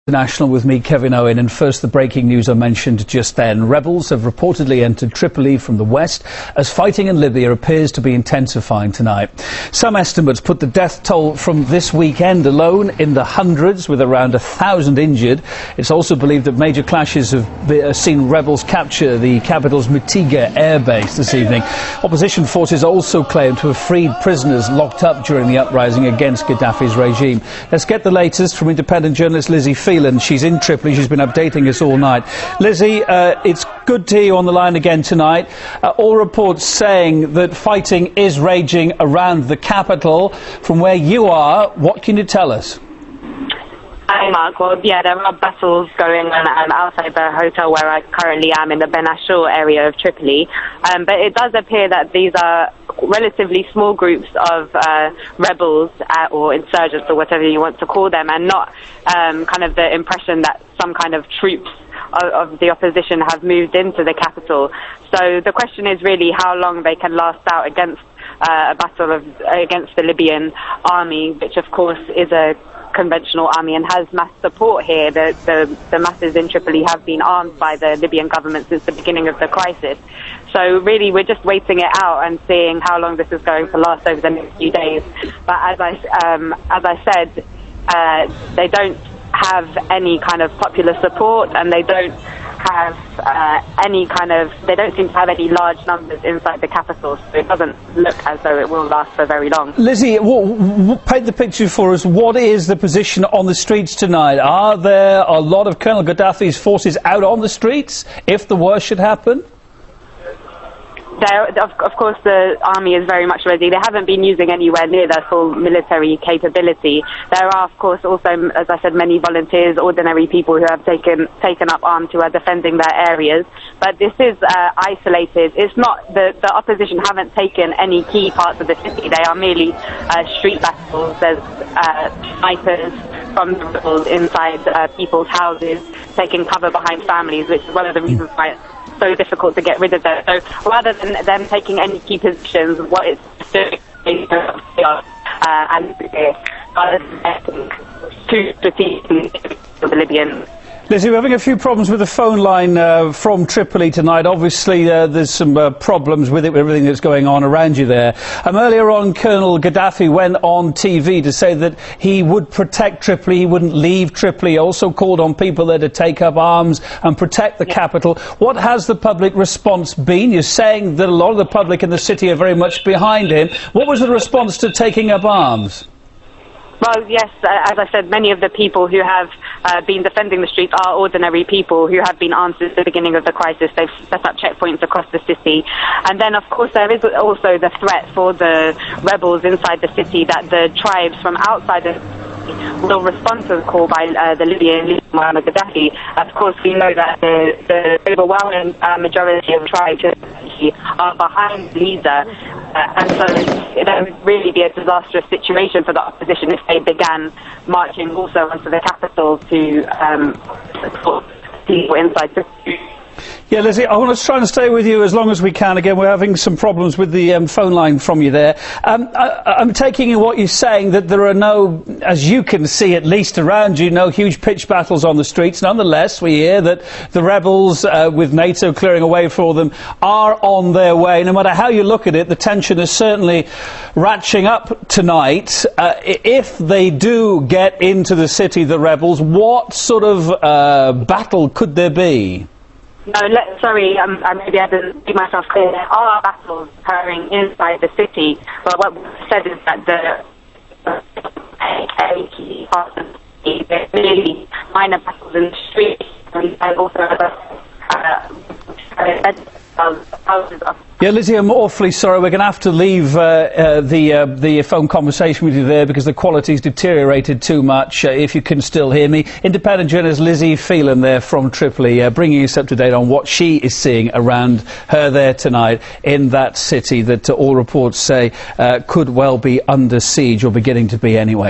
International with me, Kevin Owen, and first the breaking news I mentioned just then. Rebels have reportedly entered Tripoli from the west as fighting in Libya appears to be intensifying tonight. Some estimates put the death toll from this weekend alone in the hundreds, with around 1,000 injured. It's also believed that major clashes have seen rebels capture the capital's Mitiga air base this evening. Opposition forces also claim to have freed prisoners locked up during the uprising against Gaddafi's regime. Let's get the latest from independent journalist Lizzie Phelan. She's in Tripoli. She's been updating us all night. Lizzie, it's good to hear you on the line again tonight. All reports saying that fighting is raging around the capital. From where you are, what can you tell us? Hi, Mark. Well, yeah, there are battles going on outside the hotel where I currently am in the Ben Ashur area of Tripoli. But it does appear that these are relatively small groups of rebels or insurgents or whatever you want to call them, and not kind of the impression that some kind of troops of the opposition have moved into the capital. So the question is really how long they can last out against a battle against the Libyan army, which of course is a conventional army and has mass support here. The masses in Tripoli have been armed by the Libyan government since the beginning of the crisis. So really we're just waiting it out and seeing how long this is going to last over the next few days. But as I said, they don't have any kind of popular support, and they don't have they don't seem to have any large numbers inside the capital, so it doesn't look as though it will last for very long. Lizzie, paint the picture for us. What is the position on the streets tonight? Are there a lot of Colonel Gaddafi's forces out on the streets if the worst should happen? Of course, the army is very much ready. They haven't been using anywhere near their full military capability. There are, of course, also, as I said, many volunteers, ordinary people who have taken up arms, who are defending their areas. But this is isolated. It's not the opposition haven't taken any key parts of the city. They are merely street battles. There's snipers from the rebels inside people's houses, taking cover behind families, which is one of the reasons why it's so difficult to get rid of them. So rather than them taking any key positions, what it's doing is to the Libyan. Lizzie, we're having a few problems with the phone line from Tripoli tonight. Obviously, there's some problems with it, with everything that's going on around you there. Earlier on, Colonel Gaddafi went on TV to say that he would protect Tripoli, he wouldn't leave Tripoli. He also called on people there to take up arms and protect the capital. What has the public response been? You're saying that a lot of the public in the city are very much behind him. What was the response to taking up arms? Well, yes, as I said, many of the people who have been defending the streets are ordinary people who have been armed since the beginning of the crisis. They've set up checkpoints across the city. And then, of course, there is also the threat for the rebels inside the city that the tribes from outside the will respond to the call by the Libyan leader Muammar Gaddafi. Of course, we know that the overwhelming majority of tribes are behind the leader, and so it would really be a disastrous situation for the opposition if they began marching also onto the capital to support people inside the city. Yeah, Lizzie, I want to try and stay with you as long as we can. Again, we're having some problems with the phone line from you there. I'm taking in what you're saying, that there are no, as you can see at least around you, no huge pitched battles on the streets. Nonetheless, we hear that the rebels, with NATO clearing a way for them, are on their way. No matter how you look at it, the tension is certainly ratcheting up tonight. If they do get into the city, the rebels, what sort of battle could there be? No, sorry, I maybe I didn't make myself clear. There are battles occurring inside the city, but what was said is that the key parts of the city, there's really minor battles in the streets, and also Yeah, Lizzie, I'm awfully sorry. We're going to have to leave the phone conversation with you there because the quality's deteriorated too much. If you can still hear me. Independent journalist Lizzie Phelan there from Tripoli, bringing us up to date on what she is seeing around her there tonight in that city that all reports say could well be under siege, or beginning to be anyway.